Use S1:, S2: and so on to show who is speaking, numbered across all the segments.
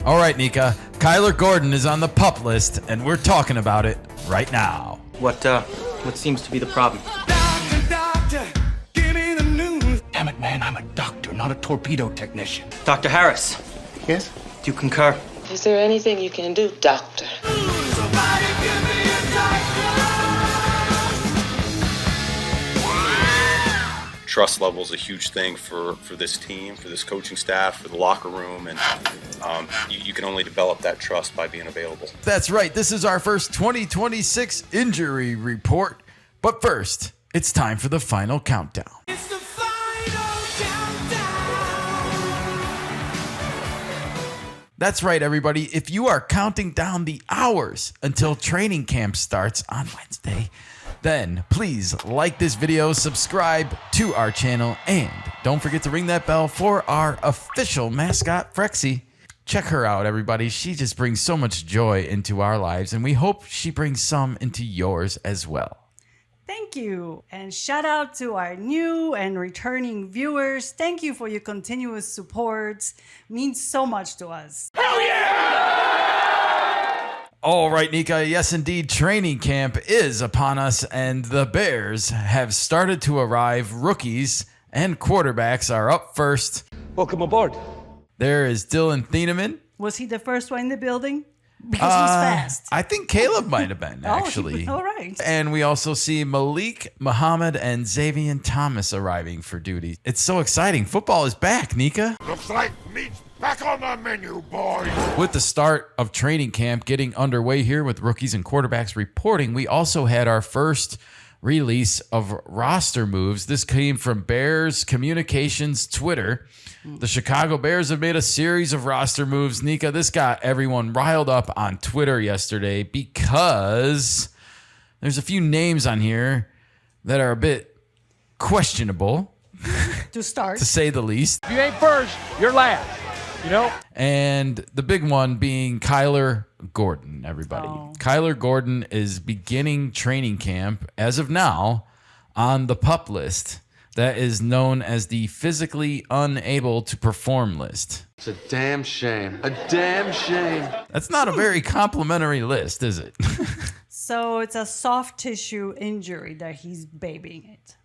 S1: All right, Nika. Kyler Gordon is on the PUP list, and we're talking about it right now.
S2: What seems to be the problem?
S3: Doctor, give me the news.
S4: Damn it, man, I'm a doctor, not a torpedo technician.
S2: Dr. Harris.
S4: Yes?
S2: Do you concur?
S5: Is there anything you can do, doctor?
S3: Somebody give me a doctor.
S6: Trust level is a huge thing for this team, for this coaching staff, for the locker room, and you can only develop that trust by being available.
S1: That's right. This is our first 2026 injury report. But first, it's time for the final countdown.
S3: It's the final countdown.
S1: That's right, everybody. If you are counting down the hours until training camp starts on Wednesday, then please like this video, subscribe to our channel, and don't forget to ring that bell for our official mascot, Frexy. Check her out, everybody. She just brings so much joy into our lives, and we hope she brings some into yours as well.
S7: Thank you. And shout out to our new and returning viewers. Thank you for your continuous support. Means so much to us.
S1: All right, Nika. Yes, indeed. Training camp is upon us, and the Bears have started to arrive. Rookies and quarterbacks are up first.
S4: Welcome aboard.
S1: There is Dillon Thieneman.
S7: Was he the first one in the building? Because he's fast.
S1: I think Caleb might have been, actually.
S7: All right.
S1: And we also see Malik, Muhammad, and Xavier Thomas arriving for duty. It's so exciting. Football is back, Nika.
S8: Looks like meat's back on the menu, boys.
S1: With the start of training camp getting underway here with rookies and quarterbacks reporting, we also had our first release of roster moves. This came from Bears Communications Twitter. The Chicago Bears have made a series of roster moves. Nika, this got everyone riled up on Twitter yesterday because there's a few names on here that are a bit questionable,
S7: To start.
S1: to say the least.
S4: If you ain't first, you're last. You know?
S1: And the big one being Kyler Gordon, everybody.
S7: Oh.
S1: Kyler Gordon is beginning training camp as of now on the PUP list that is known as the physically unable to perform list.
S9: It's a damn shame. A damn shame.
S1: That's not a very complimentary list, is it?
S7: So it's a soft tissue injury that he's babying it.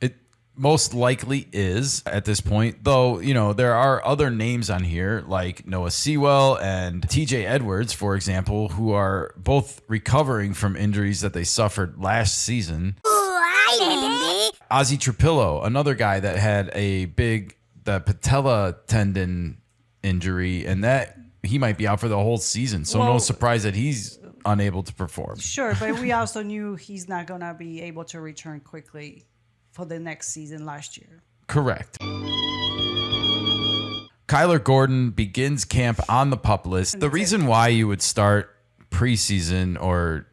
S1: It most likely is at this point, though, you know, there are other names on here like Noah Sewell and TJ Edwards, for example, who are both recovering from injuries that they suffered last season. Ozzie Trapillo, another guy that had the patella tendon injury, and that he might be out for the whole season. So no surprise that he's unable to perform.
S7: Sure, but we also knew he's not going to be able to return quickly for the next season last year.
S1: Correct. Kyler Gordon begins camp on the PUP list. The reason why you would start preseason or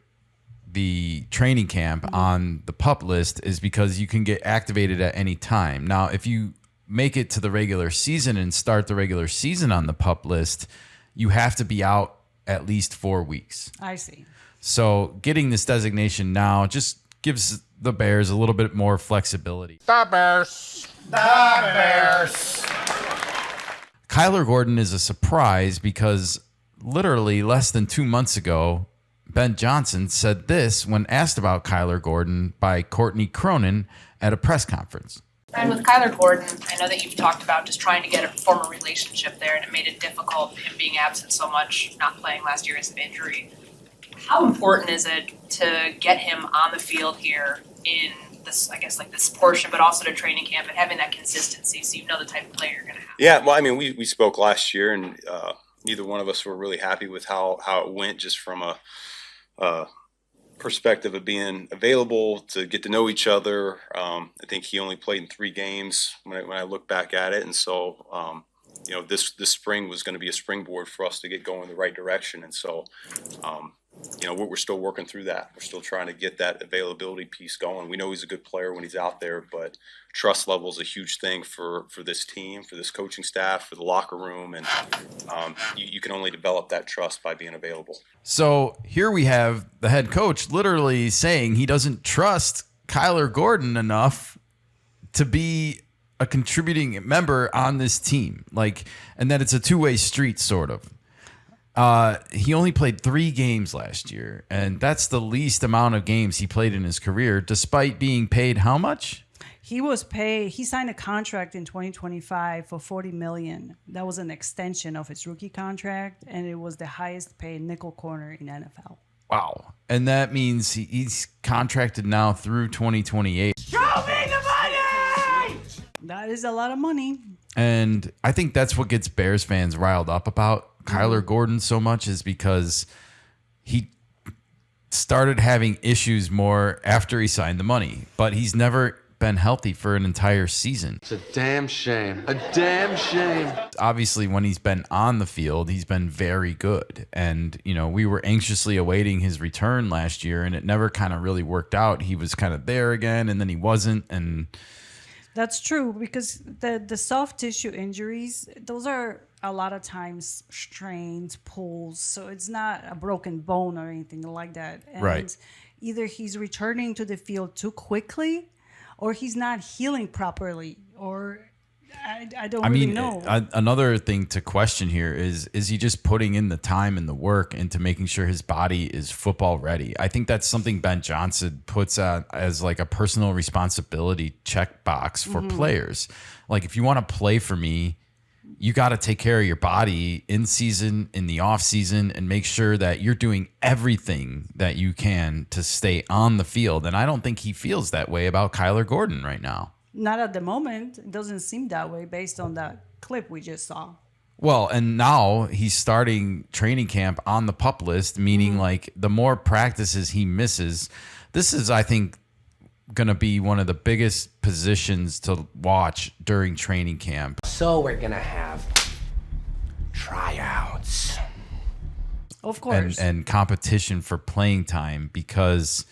S1: the training camp on the PUP list is because you can get activated at any time. Now, if you make it to the regular season and start the regular season on the PUP list, you have to be out at least 4 weeks.
S7: I see.
S1: So getting this designation now just gives the Bears a little bit more flexibility.
S8: The Bears. The Bears.
S1: Kyler Gordon is a surprise because literally less than 2 months ago, Ben Johnson said this when asked about Kyler Gordon by Courtney Cronin at a press conference.
S10: And with Kyler Gordon, I know that you've talked about just trying to form a relationship there, and it made it difficult, him being absent so much, not playing last year as an injury. How important is it to get him on the field here in this, I guess, like this portion, but also to training camp and having that consistency so you know the type of player you're going to have?
S6: Yeah, well, I mean, we spoke last year, and neither one of us were really happy with how it went, just from a perspective of being available to get to know each other. I think he only played in 3 games when I look back at it, and so you know, this spring was going to be a springboard for us to get going the right direction, and so you know, we're still working through that. We're still trying to get that availability piece going. We know he's a good player when he's out there, but trust level is a huge thing for this team, for this coaching staff, for the locker room, and you can only develop that trust by being available.
S1: So here we have the head coach literally saying he doesn't trust Kyler Gordon enough to be a contributing member on this team, and that it's a two-way street, sort of. He only played 3 games last year, and that's the least amount of games he played in his career, despite being paid how much?
S7: He signed a contract in 2025 for $40 million. That was an extension of his rookie contract, and it was the highest paid nickel corner in NFL.
S1: Wow. And that means he's contracted now through 2028.
S3: Show me the money!
S7: That is a lot of money.
S1: And I think that's what gets Bears fans riled up about Kyler Gordon so much, is because he started having issues more after he signed the money, but he's never been healthy for an entire season.
S9: It's a damn shame. A damn shame.
S1: Obviously, when he's been on the field, he's been very good. And, you know, we were anxiously awaiting his return last year, and it never kind of really worked out. He was kind of there again, and then he wasn't. And
S7: that's true, because the soft tissue injuries, those are a lot of times strains, pulls. So it's not a broken bone or anything like that. And
S1: right.
S7: Either he's returning to the field too quickly, or he's not healing properly, or I don't really know.
S1: Another thing to question here is he just putting in the time and the work into making sure his body is football ready? I think that's something Ben Johnson puts out as like a personal responsibility checkbox for players. Like, if you want to play for me, you got to take care of your body in season, in the off season, and make sure that you're doing everything that you can to stay on the field. And I don't think he feels that way about Kyler Gordon right now.
S7: Not at the moment. It doesn't seem that way based on that clip we just saw.
S1: Well, and now he's starting training camp on the PUP list, meaning like the more practices he misses, this is, I think, going to be one of the biggest positions to watch during training camp.
S11: So we're going to have tryouts.
S7: Of course.
S1: And competition for playing time, because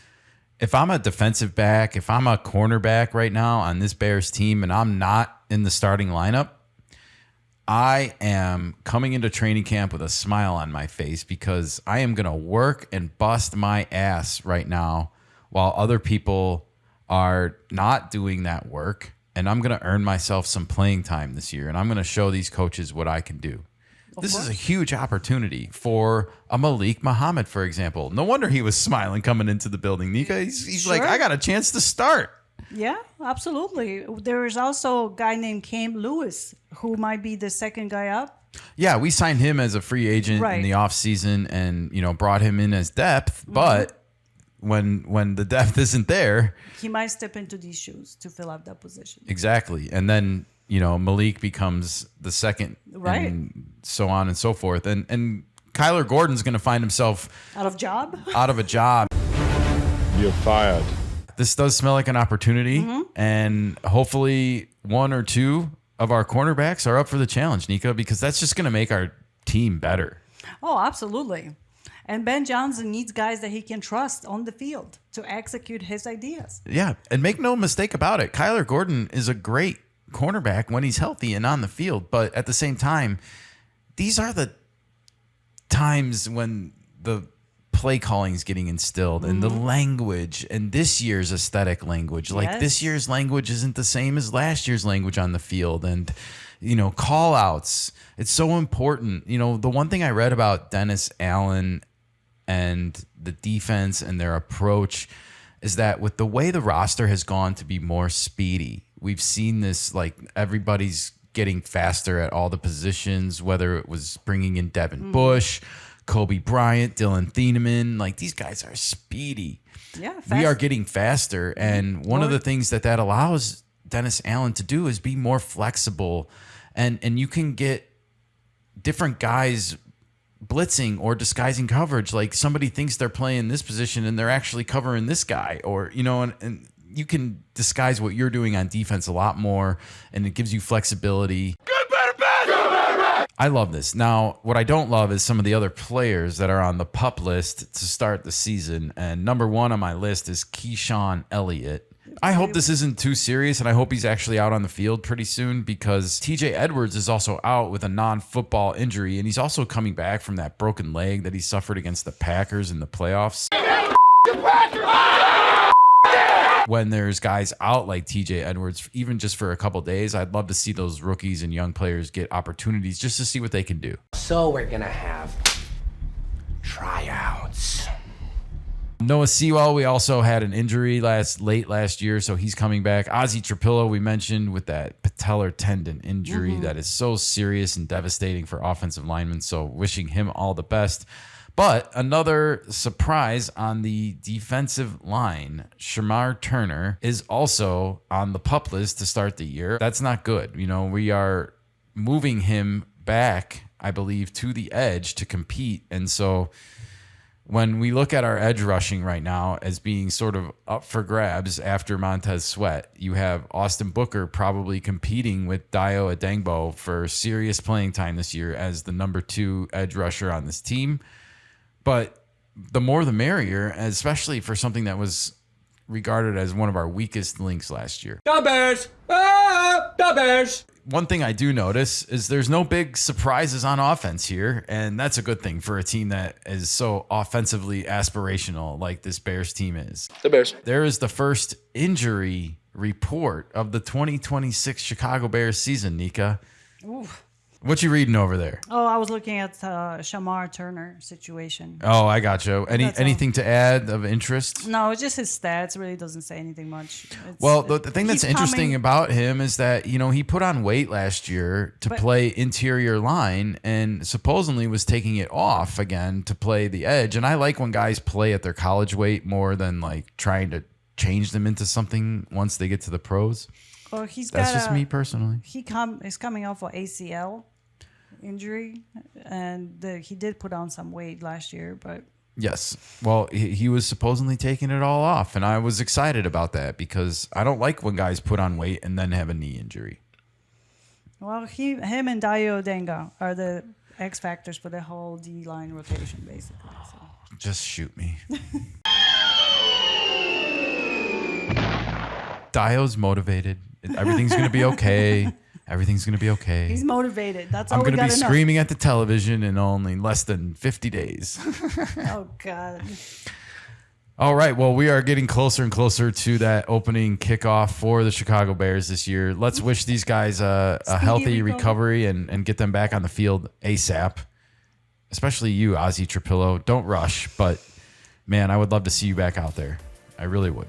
S1: if I'm a defensive back, if I'm a cornerback right now on this Bears team and I'm not in the starting lineup, I am coming into training camp with a smile on my face, because I am going to work and bust my ass right now while other people are not doing that work, and I'm going to earn myself some playing time this year, and I'm going to show these coaches what I can do. This is a huge opportunity for a Malik Muhammad, for example. No wonder he was smiling coming into the building, Nika. He's like, I got a chance to start.
S7: Yeah, absolutely. There is also a guy named Cam Lewis who might be the second guy up.
S1: Yeah, we signed him as a free agent in the offseason and, you know, brought him in as depth, but when the depth isn't there,
S7: he might step into these shoes to fill out that position.
S1: Exactly. And then, you know, Malik becomes the second, and so on and so forth. And Kyler Gordon's going to find himself
S7: out of a job.
S8: You're fired.
S1: This does smell like an opportunity, and hopefully one or two of our cornerbacks are up for the challenge, Nika, because that's just going to make our team better.
S7: Oh, absolutely. And Ben Johnson needs guys that he can trust on the field to execute his ideas.
S1: Yeah, and make no mistake about it, Kyler Gordon is a great cornerback when he's healthy and on the field. But at the same time, these are the times when the play calling is getting instilled and the language and this year's aesthetic language. Like this year's language isn't the same as last year's language on the field. And, you know, call outs. It's so important. You know, the one thing I read about Dennis Allen and the defense and their approach is that with the way the roster has gone to be more speedy, we've seen this, like, everybody's getting faster at all the positions, whether it was bringing in Devin Bush, Kobe Bryant, Dillon Thieneman. Like, these guys are speedy.
S7: Yeah,
S1: we are getting faster. And one of the things that allows Dennis Allen to do is be more flexible. And you can get different guys blitzing or disguising coverage. Like, somebody thinks they're playing this position and they're actually covering this guy, or, you know, and you can disguise what you're doing on defense a lot more, and it gives you flexibility.
S8: Good, better, bad! Good, better, bad!
S1: I love this. Now, what I don't love is some of the other players that are on the PUP list to start the season. And number one on my list is Keyshawn Elliott. I hope this isn't too serious, and I hope he's actually out on the field pretty soon, because TJ Edwards is also out with a non-football injury, and he's also coming back from that broken leg that he suffered against the Packers in the playoffs. When there's guys out like TJ Edwards, even just for a couple days, I'd love to see those rookies and young players get opportunities just to see what they can do.
S11: So we're going to have
S4: tryouts.
S1: Noah Sewell, we also had an injury late last year, so he's coming back. Ozzie Trapillo, we mentioned, with that patellar tendon injury that is so serious and devastating for offensive linemen, so wishing him all the best. But another surprise on the defensive line, Shemar Turner is also on the PUP list to start the year. That's not good. You know, we are moving him back, I believe, to the edge to compete, and so when we look at our edge rushing right now as being sort of up for grabs after Montez Sweat, you have Austin Booker probably competing with Dio Adengbo for serious playing time this year as the number 2 edge rusher on this team. But the more the merrier, especially for something that was regarded as one of our weakest links last year.
S4: The Bears! Ah, the Bears!
S1: One thing I do notice is there's no big surprises on offense here, and that's a good thing for a team that is so offensively aspirational like this Bears team is.
S4: The Bears.
S1: There is the first injury report of the 2026 Chicago Bears season, Nika.
S7: Oof.
S1: What you reading over there?
S7: Oh, I was looking at Shemar Turner situation.
S1: Oh, I got you.
S7: That's all.
S1: Anything to add of interest?
S7: No, it's just his stats. Really doesn't say anything much.
S1: Well, the thing that's
S7: he's
S1: interesting
S7: coming-
S1: about him is that, you know, he put on weight last year to play interior line and supposedly was taking it off again to play the edge. And I like when guys play at their college weight more than like trying to change them into something once they get to the pros.
S7: Well,
S1: That's just me personally.
S7: He's coming off an ACL injury, and he did put on some weight last year, but
S1: Yes. Well, he was supposedly taking it all off, and I was excited about that because I don't like when guys put on weight and then have a knee injury.
S7: well, him and Dio Denga are the X factors for the whole D line rotation, basically. So.
S1: Just shoot me. Dio's motivated. Everything's going to be okay. Everything's going to be okay.
S7: He's motivated. That's all
S1: I'm
S7: we
S1: going to
S7: got
S1: be
S7: to know.
S1: screaming at the television in only less than 50 days.
S7: Oh, God.
S1: All right. Well, we are getting closer and closer to that opening kickoff for the Chicago Bears this year. Let's wish these guys a healthy recovery and get them back on the field ASAP. Especially you, Ozzie Trapillo. Don't rush, but man, I would love to see you back out there. I really would.